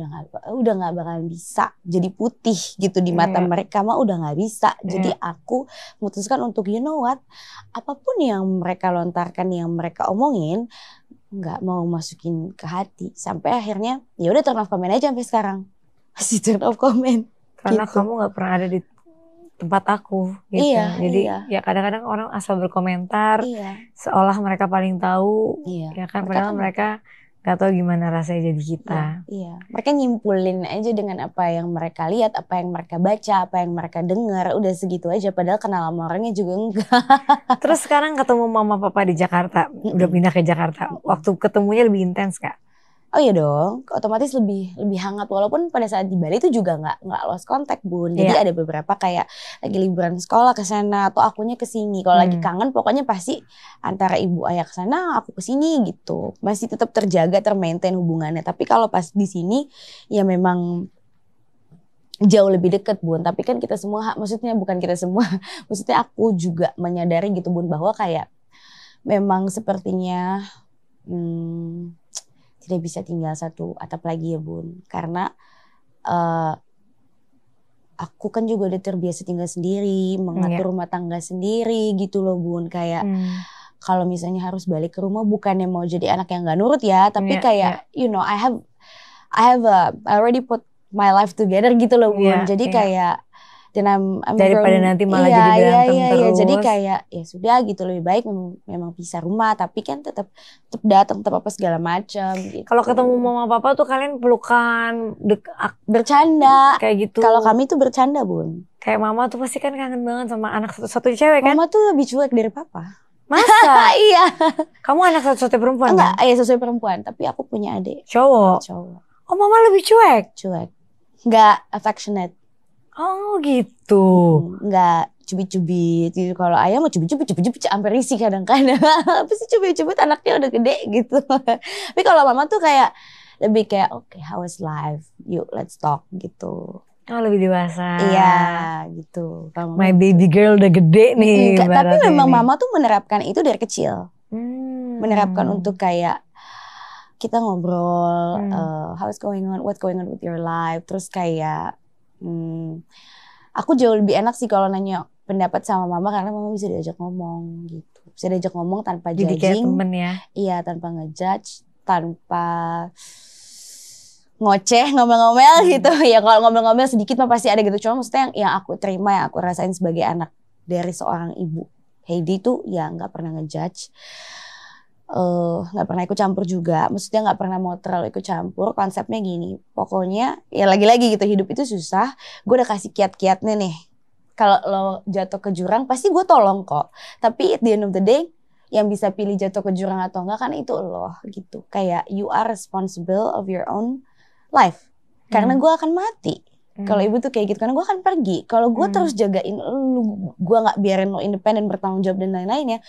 udah nggak bakal bisa jadi putih gitu di mata mereka mah udah nggak bisa. Jadi aku memutuskan untuk you know what, apapun yang mereka lontarkan yang mereka omongin nggak mau masukin ke hati. Sampai akhirnya ya udah turn off comment aja sampai sekarang. Masih turn off comment. Karena gitu. kamu gak pernah ada di tempat aku gitu. Jadi ya kadang-kadang orang asal berkomentar seolah mereka paling tahu. Ya kan padahal mereka gak tahu gimana rasanya jadi kita. Mereka nyimpulin aja dengan apa yang mereka lihat, apa yang mereka baca, apa yang mereka dengar. Udah segitu aja padahal kenal sama orangnya juga enggak. Terus sekarang ketemu mama papa di Jakarta. Udah pindah ke Jakarta. Waktu ketemunya lebih intens gak? Oh iya dong, otomatis lebih hangat walaupun pada saat di Bali itu juga nggak lost contact Bun. Jadi ada beberapa kayak lagi liburan sekolah ke sana atau akunya ke sini. Kalau lagi kangen pokoknya pasti antara ibu ayah ke sana, aku ke sini gitu. Masih tetap terjaga, termaintain hubungannya. Tapi kalau pas di sini ya memang jauh lebih dekat Bun. Tapi kan kita semua, maksudnya bukan kita semua, maksudnya aku juga menyadari gitu Bun bahwa kayak memang sepertinya tidak bisa tinggal satu atap lagi ya Bun. Karena aku kan juga udah terbiasa tinggal sendiri, mengatur rumah tangga sendiri gitu loh Bun. Kayak kalau misalnya harus balik ke rumah bukannya mau jadi anak yang gak nurut ya. Tapi kayak you know I already put my life together gitu loh Bun. Jadi kayak dan I'm daripada nanti malah jadi berantem terus. Jadi kayak ya sudah gitu lebih baik memang pisah rumah tapi kan tetap datang tetap apa segala macam. Gitu. Kalau ketemu mama papa tuh kalian pelukan, bercanda kayak gitu. Kalau kami tuh bercanda Bun. Kayak mama tuh pasti kan kangen banget sama anak satu cewek kan? Mama tuh lebih cuek dari papa. Masa? Iya. Kamu anak satu perempuan? Enggak, kan? Sesuai perempuan tapi aku punya adik. Cowok. Oh mama lebih cuek? Cuek. Enggak affectionate. Oh gitu. Enggak cubit-cubit gitu. Kalau ayah mau cubit-cubit sampai risih kadang-kadang. Apa sih cubit-cubit anaknya udah gede gitu. Tapi kalau mama tuh kayak lebih kayak okay, how is life? Yuk let's talk gitu. Oh lebih dewasa. Iya gitu. My baby girl udah gede nih. Tapi memang mama tuh menerapkan itu dari kecil. Menerapkan untuk kayak kita ngobrol, how is going on, what's going on with your life. Terus kayak aku jauh lebih enak sih kalau nanya pendapat sama mama karena mama bisa diajak ngomong gitu. Bisa diajak ngomong tanpa judging. Jadi kayak temen ya? Iya, tanpa ngejudge, tanpa ngoceh, ngomel-ngomel gitu. Ya kalau ngomel-ngomel sedikit mah pasti ada gitu. Cuma maksudnya yang aku terima, yang aku rasain sebagai anak dari seorang ibu Heidi tuh ya gak pernah ngejudge. Gak pernah ikut campur juga. Maksudnya gak pernah mau terlalu ikut campur. Konsepnya gini, pokoknya ya lagi-lagi gitu hidup itu susah. Gue udah kasih kiat-kiatnya nih. Kalau lo jatuh ke jurang pasti gue tolong kok. Tapi at the end of the day yang bisa pilih jatuh ke jurang atau enggak kan itu lo gitu. Kayak you are responsible of your own life. Karena gue akan mati. Kalau ibu tuh kayak gitu, karena gue akan pergi. Kalau gue terus jagain lu, gue gak biarin lo independen, bertanggung jawab dan lain-lainnya,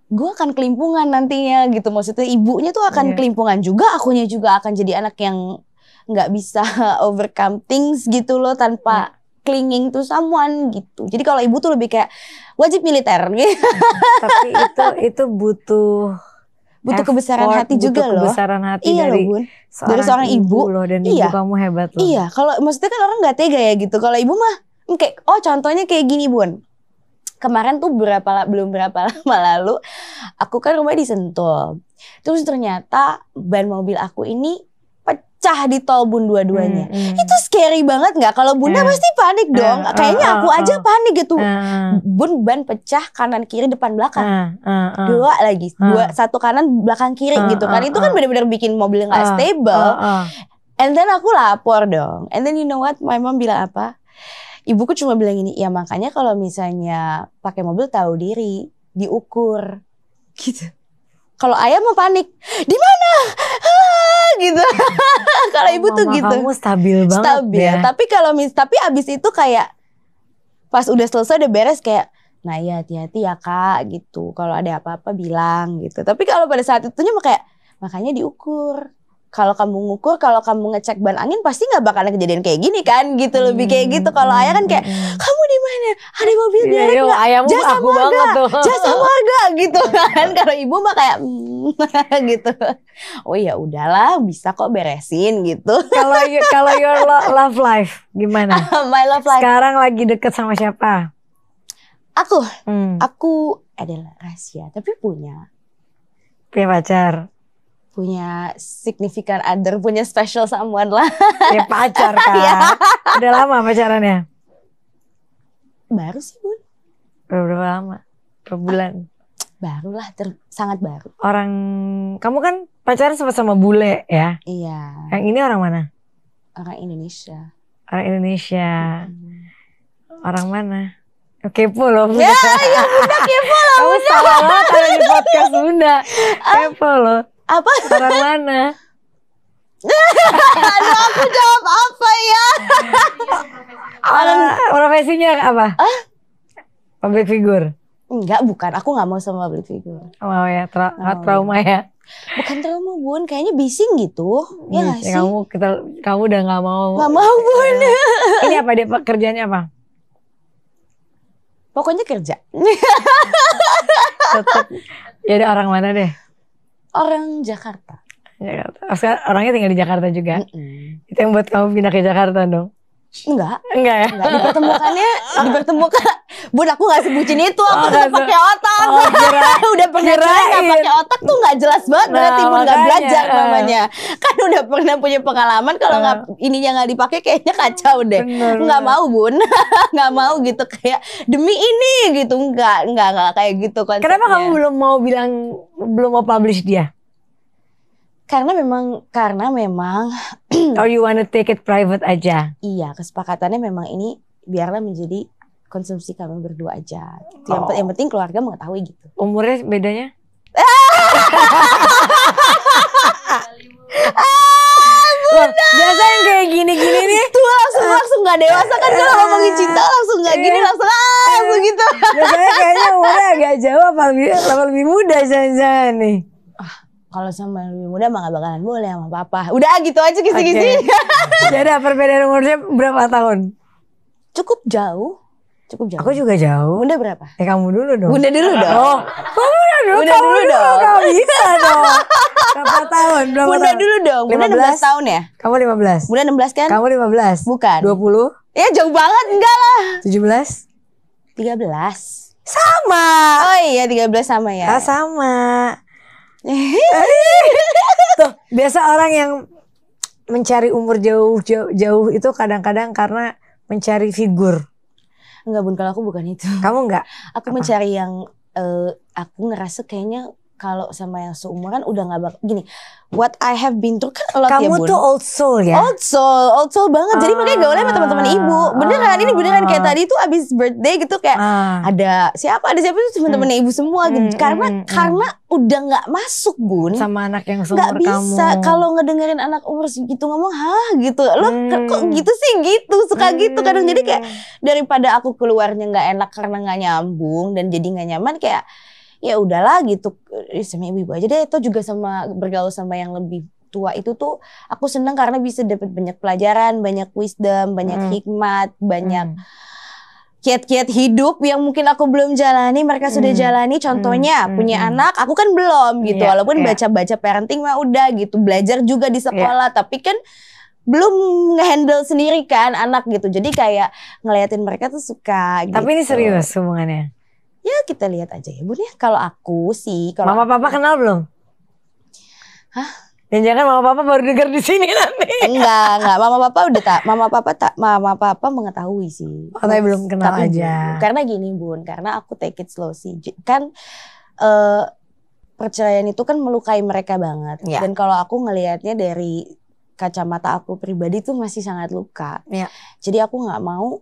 gue akan kelimpungan nantinya gitu. Maksudnya ibunya tuh akan kelimpungan juga, akunya juga akan jadi anak yang gak bisa overcome things gitu loh tanpa clinging to someone gitu. Jadi kalau ibu tuh lebih kayak wajib militer gitu. Tapi itu butuh kebesaran hati juga loh. Kebesaran hati iya dari loh, dari seorang ibu loh, dan ibu kamu hebat loh. Iya, kalau maksudnya kan orang nggak tega ya gitu. Kalau ibu mah kayak contohnya kayak gini Bun. Kemarin tuh belum berapa lama lalu aku kan rumah di Sentul. Terus ternyata ban mobil aku ini pecah di tol Bun dua-duanya. Itu scary banget nggak? Kalau Bunda pasti panik dong. Kayaknya aku aja panik gitu. Bun ban pecah kanan kiri depan belakang. Dua lagi, satu kanan belakang kiri gitu kan. Itu kan benar-benar bikin mobil nggak stable. And then aku lapor dong. And then you know what? My mom bilang apa? Ibuku cuma bilang gini, ya makanya kalau misalnya pakai mobil tahu diri, diukur. Gitu. Kalau ayah mau panik, di mana? Gitu. Kalau ibu tuh gitu. Kamu stabil banget. Stabil. Ya. Tapi abis itu kayak pas udah selesai udah beres kayak, nah ya hati-hati ya kak gitu. Kalau ada apa-apa bilang gitu. Tapi kalau pada saat itunya kayak makanya diukur. Kalau kamu ngukur, kalau kamu ngecek ban angin pasti nggak bakalan kejadian kayak gini kan gitu. Lebih kayak gitu. Kalau ayah kan kayak kamu di mana? Ada mobil derek nggak? Ayahmu Jasa aku marga, banget tuh. jasa marga gitu kan. Kalau ibu mah kayak gitu. Oh ya udahlah, bisa kok beresin gitu. Kalau your love life gimana? My love life. Sekarang lagi deket sama siapa? Aku adalah rahasia, tapi punya pacar. Punya significant other, punya special someone lah. Ya pacar kan. Ya. Udah lama pacarannya? Baru sih Bun. Berapa lama? Per bulan? Baru lah, sangat baru. Kamu kan pacaran sama bule ya? Iya. Yang ini orang mana? Orang Indonesia. Orang Indonesia. Orang mana? Kepo loh. Ya, ya Bunda kepo loh. Kamu salah banget ada di podcast Bunda. Kepo loh. Apa? Orang mana? Aduh, aku jawab apa ya? Profesinya apa? Public figure? Enggak, bukan. Aku gak mau sama public figure. Oh ya, trauma ya? Bukan trauma Bun, kayaknya bising gitu. Ya gak sih? Kamu udah gak mau. Gak mau Bun. Ini apa dia kerjanya apa? Pokoknya kerja. Tetap. Ya ada orang mana deh? Orang Jakarta. Sekarang orangnya tinggal di Jakarta juga. Itu yang buat kamu pindah ke Jakarta dong? Enggak ya? Enggak, dipertemukan. Bun, aku gak sebutin itu, aku udah pakai otak. Udah pernah cerai gak pakai otak tuh gak jelas banget. Berarti Bun gak belajar namanya. Kan udah pernah punya pengalaman kalau ininya gak dipakai kayaknya kacau deh. Gak mau Bun. Gak mau gitu kayak demi ini gitu. Enggak kayak gitu konsepnya. Kenapa kamu belum mau publish dia? Karena memang or you wanna take it private aja? Iya, kesepakatannya memang ini biarlah menjadi konsumsi kami berdua aja. Yang penting keluarga mengetahui gitu. Umurnya bedanya? Biasa yang kayak gini-gini nih tuh langsung gak dewasa kan kalau ngomongin cinta langsung gak gini langsung gitu. Biasanya kayaknya umurnya agak jauh apa lebih muda jangan-jangan nih. Kalau sama lebih muda mah gak bakalan boleh sama papa. Udah gitu aja kisi-kisi. Jadi perbedaan umurnya berapa tahun? Cukup jauh. Aku juga jauh. Bunda berapa? Kamu dulu dong. Bunda dulu dong. Oh, Bunda dulu dong. Gak bisa dong. Berapa tahun? Bunda dulu dong. Bunda 16 tahun ya? Kamu 15. Bunda 16 kan? Kamu 15. Bukan. 20. Ya jauh banget, enggak lah. 17. 13. Sama. Oh iya 13 sama ya. Sama. Tuh, biasa orang yang mencari umur jauh itu kadang-kadang karena mencari figur. Enggak Bun, kalau aku bukan itu. Kamu enggak? Aku mencari yang aku ngerasa kayaknya kalau sama yang seumuran udah gak gini. What I have been through kan a lot ya Bun. Kamu tuh old soul ya? Old soul banget. Jadi makanya gaulnya sama teman-teman ibu. Beneran, ini beneran kayak tadi tuh abis birthday gitu kayak ada siapa tuh teman-teman ibu semua gitu. Karena udah gak masuk Bun. Sama anak yang seumur kamu. Gak bisa kalau ngedengerin anak umur segitu ngomong gitu. Lo kok gitu sih gitu. Suka gitu kadang. Jadi kayak daripada aku keluarnya gak enak karena gak nyambung. Dan jadi gak nyaman kayak ya udahlah gitu sama ibu-ibu aja deh. Itu juga sama bergaul sama yang lebih tua itu tuh aku senang karena bisa dapat banyak pelajaran, banyak wisdom, banyak hikmat, banyak kiat-kiat hidup yang mungkin aku belum jalani, mereka sudah jalani. Contohnya punya anak, aku kan belum gitu. Walaupun baca-baca parenting mah udah gitu, belajar juga di sekolah, tapi kan belum ngehandle sendiri kan anak gitu. Jadi kayak ngeliatin mereka tuh suka gitu. Tapi ini serius hubungannya? Ya kita lihat aja ya Bun ya. Kalau aku sih, kalau Mama Papa kenal belum? Hah? Dan jangan Mama Papa baru denger di sini nanti. Enggak. Mama Papa mengetahui sih. Tapi belum kenal tapi aja. Karena gini Bun, karena aku take it slow sih. Kan perceraian itu kan melukai mereka banget. Dan kalau aku ngelihatnya dari kacamata aku pribadi tuh masih sangat luka. Ya. Jadi aku nggak mau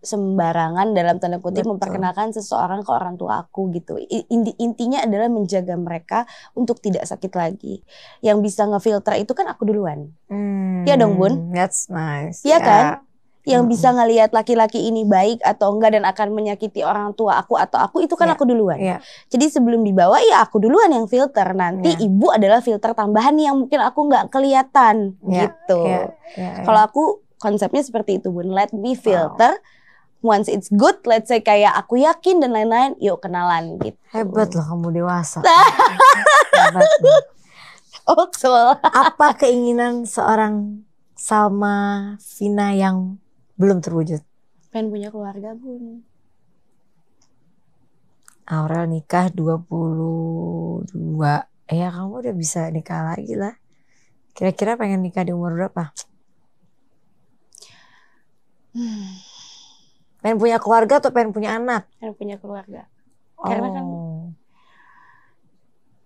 sembarangan dalam tanda kutip memperkenalkan seseorang ke orang tua aku gitu. Intinya adalah menjaga mereka untuk tidak sakit lagi. Yang bisa ngefilter itu kan aku duluan. Iya dong Bun. That's nice. Iya kan? Yang bisa ngelihat laki-laki ini baik atau enggak dan akan menyakiti orang tua aku atau aku itu kan aku duluan. Jadi sebelum dibawa ya aku duluan yang filter. Nanti ibu adalah filter tambahan yang mungkin aku nggak kelihatan gitu. Kalau aku konsepnya seperti itu Bun. Let me filter. Once it's good, let's say kayak aku yakin dan lain-lain, yuk kenalan gitu. Hebat loh kamu dewasa. Hebat loh. Betul. Apa keinginan seorang Salma Vina yang belum terwujud? Pengen punya keluarga Bun. Aurel nikah 22. Ya kamu udah bisa nikah lagi lah. Kira-kira pengen nikah di umur berapa? Pengen punya keluarga atau pengen punya anak? Pengen punya keluarga. Karena kan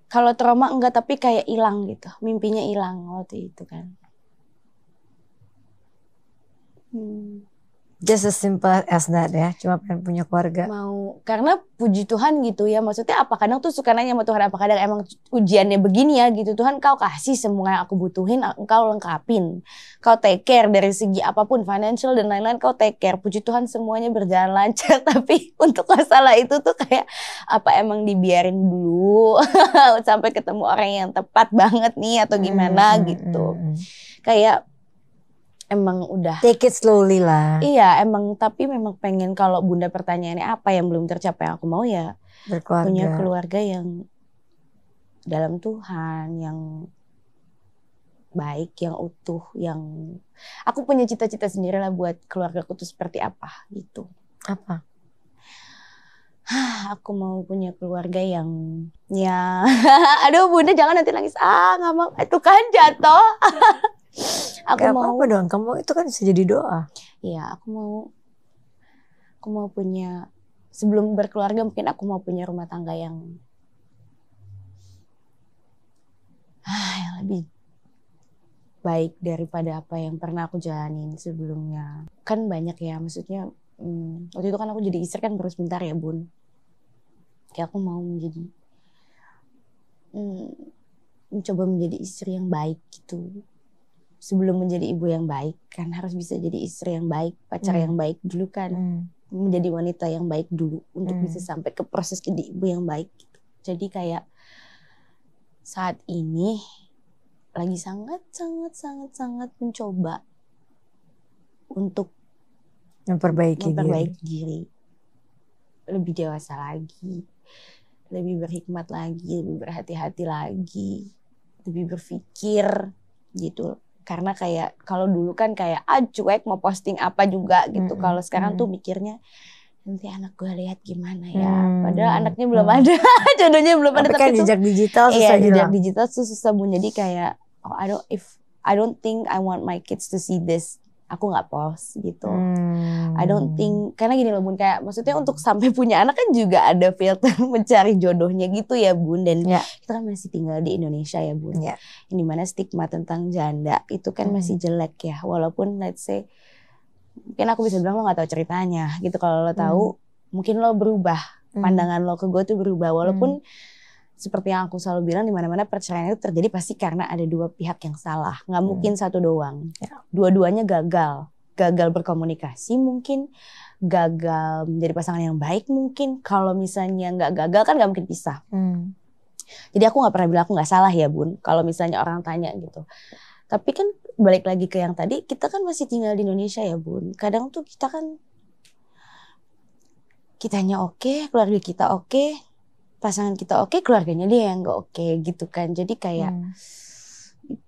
kalau trauma enggak tapi kayak hilang gitu. Mimpinya hilang waktu itu kan. Just as simple as that ya. Cuma pengen punya keluarga. Mau. Karena puji Tuhan gitu ya. Maksudnya apa kadang tuh suka nanya sama Tuhan. Apa kadang emang ujiannya begini ya gitu. Tuhan kau kasih semua yang aku butuhin. Kau lengkapin. Kau take care dari segi apapun. Financial dan lain-lain kau take care. Puji Tuhan semuanya berjalan lancar. Tapi untuk masalah itu tuh kayak. Apa emang dibiarin dulu. Sampai ketemu orang yang tepat banget nih. Atau gimana gitu. Kayak. Emang udah take it slowly lah. Iya emang tapi memang pengen kalau Bunda pertanyaannya apa yang belum tercapai yang aku mau ya berkeluarga. Punya keluarga yang dalam Tuhan, yang baik, yang utuh, yang aku punya cita-cita sendiri lah buat keluargaku tuh seperti apa gitu. Apa? Aku mau punya keluarga yang ya aduh Bunda jangan nanti nangis nggak mau itu kan jatuh. Aku gak mau apa-apa dong, kamu itu kan bisa jadi doa. Iya, aku mau punya sebelum berkeluarga mungkin aku mau punya rumah tangga yang lebih baik daripada apa yang pernah aku jalanin sebelumnya. Kan banyak ya, maksudnya waktu itu kan aku jadi istri kan baru sebentar ya Bun. Kayak aku mau mencoba menjadi istri yang baik gitu. Sebelum menjadi ibu yang baik kan harus bisa jadi istri yang baik, pacar yang baik dulu kan. Menjadi wanita yang baik dulu untuk bisa sampai ke proses jadi ibu yang baik gitu. Jadi kayak saat ini lagi sangat mencoba untuk memperbaiki diri. Lebih dewasa lagi, lebih berhikmat lagi, lebih berhati-hati lagi, lebih berpikir gitu. Karena kayak kalau dulu kan kayak cuek mau posting apa juga gitu. Kalau sekarang tuh mikirnya nanti anak gue lihat gimana ya. Padahal anaknya belum ada, jodohnya belum ada. Tapi kan jejak digital susah hilang. Jejak digital susah Bun. Jadi kayak I don't think I want my kids to see this. Aku nggak post gitu. I don't think karena gini loh Bun kayak maksudnya untuk sampai punya anak kan juga ada filter mencari jodohnya gitu ya Bun dan kita kan masih tinggal di Indonesia ya Bun. Yang dimana stigma tentang janda itu kan masih jelek ya walaupun let's say mungkin aku bisa bilang lo nggak tahu ceritanya gitu kalau lo tahu mungkin lo berubah pandangan lo ke gue tuh berubah walaupun seperti yang aku selalu bilang di mana-mana perceraian itu terjadi pasti karena ada dua pihak yang salah. Nggak mungkin satu doang. Dua-duanya gagal. Gagal berkomunikasi mungkin. Gagal menjadi pasangan yang baik mungkin. Kalau misalnya nggak gagal kan nggak mungkin pisah. Jadi aku nggak pernah bilang aku nggak salah ya Bun. Kalau misalnya orang tanya gitu. Tapi kan balik lagi ke yang tadi. Kita kan masih tinggal di Indonesia ya Bun. Kadang tuh kita kan. Kitanya oke, keluarga kita oke. Pasangan kita oke, keluarganya dia yang gak oke gitu kan. Jadi kayak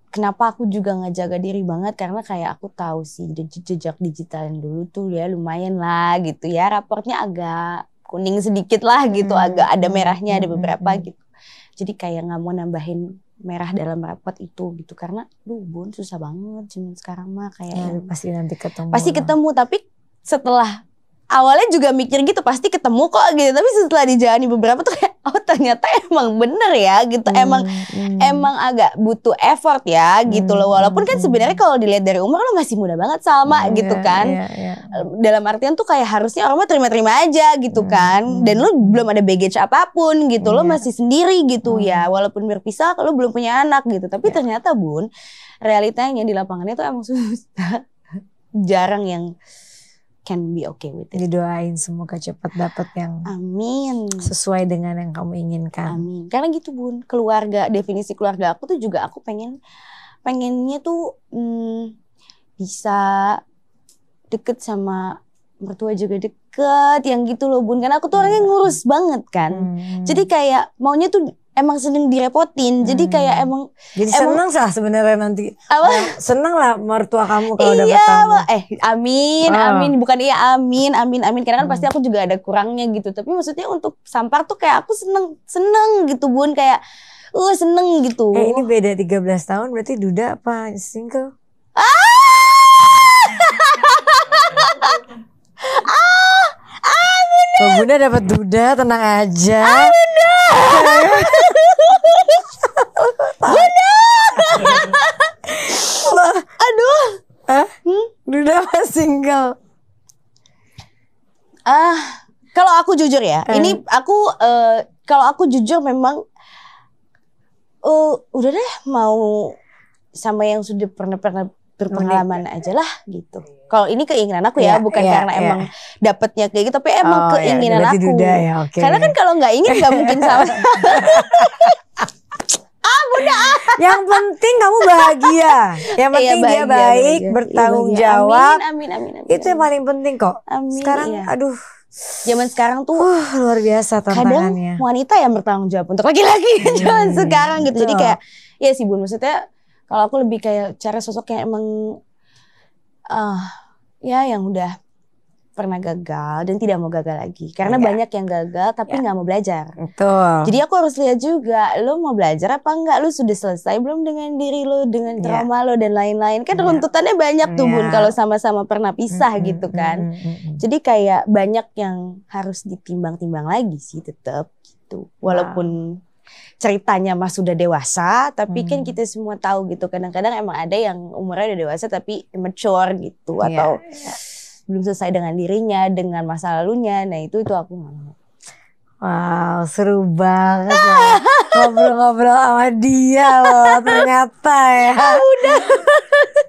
kenapa aku juga ngejaga diri banget karena kayak aku tahu sih jejak digital yang dulu tuh ya lumayan lah gitu ya. Raportnya agak kuning sedikit lah gitu, agak ada merahnya ada beberapa gitu. Jadi kayak nggak mau nambahin merah dalam raport itu gitu karena Bun susah banget zaman sekarang mah kayak pasti nanti ketemu. Pasti ketemu tapi setelah awalnya juga mikir gitu pasti ketemu kok gitu tapi setelah dijalani beberapa tuh kayak oh ternyata emang bener ya gitu, emang agak butuh effort ya gitu loh, walaupun kan sebenarnya kalau dilihat dari umur lo masih muda banget sama gitu kan, dalam artian tuh kayak harusnya orang mah terima-terima aja gitu kan, dan lo belum ada baggage apapun gitu, lo masih sendiri gitu ya, walaupun berpisah lo belum punya anak gitu, tapi ternyata Bun, realitanya di lapangannya tuh emang susah, jarang yang can be okay with it. Didoain semoga cepat dapat yang amin sesuai dengan yang kamu inginkan. Amin. Karena gitu Bun, keluarga, definisi keluarga aku tuh juga aku pengennya tuh bisa deket sama mertua juga deket yang gitu loh Bun. Karena aku tuh orangnya ngurus banget kan. Jadi kayak maunya tuh emang seneng direpotin. Jadi kayak emang seneng lah sebenarnya nanti. Seneng lah mertua kamu kalau iya, dapat kamu. Amin. Bukan iya amin. Karena kan pasti aku juga ada kurangnya gitu. Tapi maksudnya untuk Sampar tuh kayak aku seneng gitu Bun. Kayak seneng gitu. Ini beda 13 tahun berarti duda apa single? Bunda dapat duda, tenang aja. Bunda. Aduh. Duda apa single? Kalau aku jujur ya, ini aku kalau aku jujur memang udah deh mau sama yang sudah pernah berpengalaman aja lah gitu. Kalau ini keinginan aku ya, bukan karena emang dapetnya kayak gitu, tapi emang keinginan aku. Duda, ya, okay. Karena kan kalau nggak ingin nggak mungkin sama. Bunda. Yang penting kamu bahagia. Yang penting dia baik, bertanggung jawab. Amin. Itu yang paling penting kok. Amin, sekarang aduh. Zaman sekarang tuh luar biasa tantangannya. Kadang wanita yang bertanggung jawab untuk laki-laki zaman sekarang gitu. Jadi kayak ya sih Bun, maksudnya kalau aku lebih kayak cara sosok yang emang ya yang udah pernah gagal dan tidak mau gagal lagi. Karena banyak yang gagal tapi nggak mau belajar. Betul. Jadi aku harus lihat juga, lo mau belajar apa enggak? Lo sudah selesai belum dengan diri lo, dengan trauma lo dan lain-lain. Kan runtutannya banyak tuh Bun kalau sama-sama pernah pisah gitu kan. Jadi kayak banyak yang harus ditimbang-timbang lagi sih tetap gitu. Walaupun ceritanya mah sudah dewasa, tapi kan kita semua tahu gitu. Kadang-kadang emang ada yang umurnya udah dewasa tapi immature gitu atau belum selesai dengan dirinya, dengan masa lalunya. Nah itu aku nggak mau. Wow, seru banget loh. Ngobrol-ngobrol sama dia loh. Ternyata ya. Udah.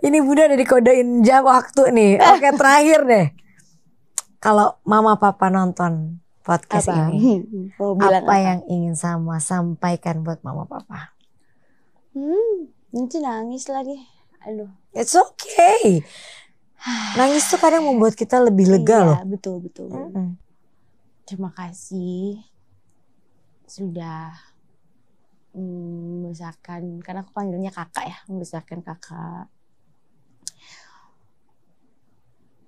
Ini Bunda udah dikodein jam waktu nih. Oke, terakhir deh. Kalau mama papa nonton podcast ini, apa yang ingin sampaikan buat mama papa? Nanti nangis lagi. Aduh. It's okay. Nangis tuh kadang membuat kita lebih lega loh. Betul. Terima kasih sudah membesarkan, karena aku panggilnya kakak ya, membesarkan kakak,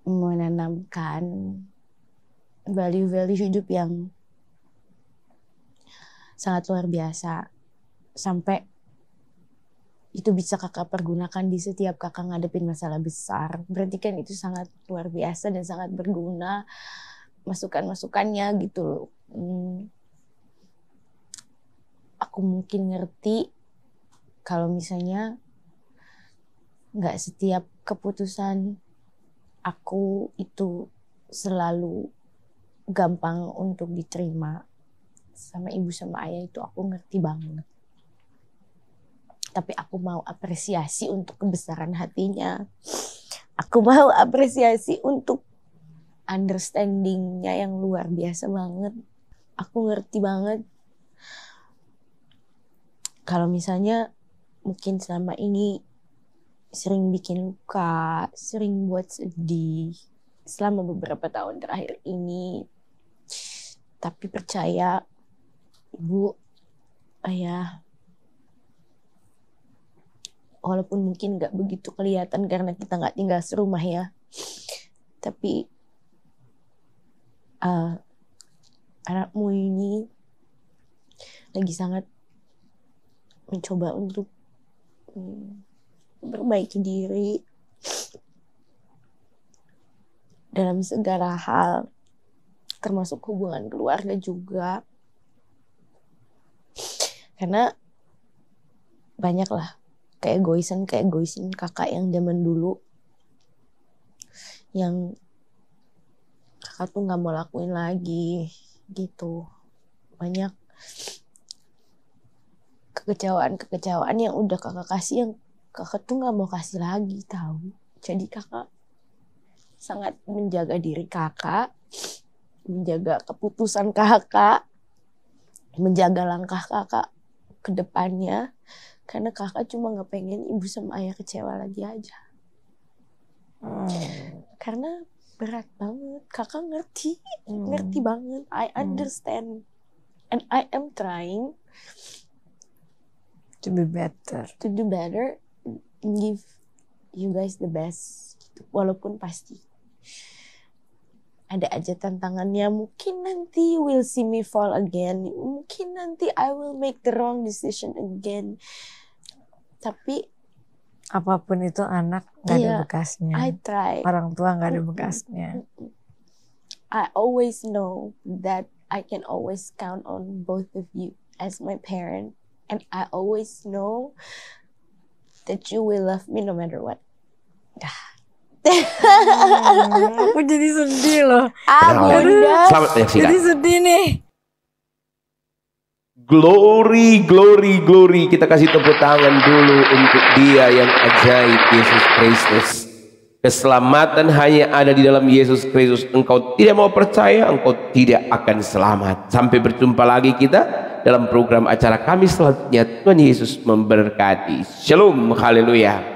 menanamkan value-value hidup yang sangat luar biasa sampai itu bisa kakak pergunakan di setiap kakak ngadepin masalah besar. Berarti kan itu sangat luar biasa dan sangat berguna masukan-masukannya gitu loh. Aku mungkin ngerti kalau misalnya gak setiap keputusan aku itu selalu gampang untuk diterima sama ibu sama ayah, itu aku ngerti banget. Tapi aku mau apresiasi untuk kebesaran hatinya. Aku mau apresiasi untuk understandingnya yang luar biasa banget. Aku ngerti banget. Kalau misalnya mungkin selama ini sering bikin luka, sering buat sedih selama beberapa tahun terakhir ini. Tapi percaya, ibu, ayah, walaupun mungkin gak begitu kelihatan karena kita gak tinggal serumah ya. Tapi anakmu ini lagi sangat mencoba untuk memperbaiki diri dalam segala hal, termasuk hubungan keluarga juga. Karena banyak lah keegoisan kakak yang zaman dulu yang kakak tuh nggak mau lakuin lagi gitu. Banyak kekecewaan yang udah kakak kasih yang kakak tuh nggak mau kasih lagi tahu. Jadi kakak sangat menjaga diri kakak, menjaga keputusan kakak, menjaga langkah kakak ke depannya, karena kakak cuma nggak pengen ibu sama ayah kecewa lagi aja. Karena berat banget, kakak ngerti banget, I understand, and I am trying to do better, and give you guys the best, walaupun pasti ada aja tantangannya. Mungkin nanti you will see me fall again. Mungkin nanti I will make the wrong decision again. Tapi apapun itu anak gak ada bekasnya. I try. Orang tua gak ada bekasnya. I always know that I can always count on both of you as my parent. And I always know that you will love me no matter what. Aku jadi sedih loh. Bunda. Selamat menyaksikan. Jadi sedih nih. Glory, glory, glory. Kita kasih tepuk tangan dulu untuk Dia yang ajaib, Yesus Kristus. Keselamatan hanya ada di dalam Yesus Kristus. Engkau tidak mau percaya, engkau tidak akan selamat. Sampai berjumpa lagi kita dalam program acara kami selanjutnya. Tuhan Yesus memberkati. Shalom, haleluya.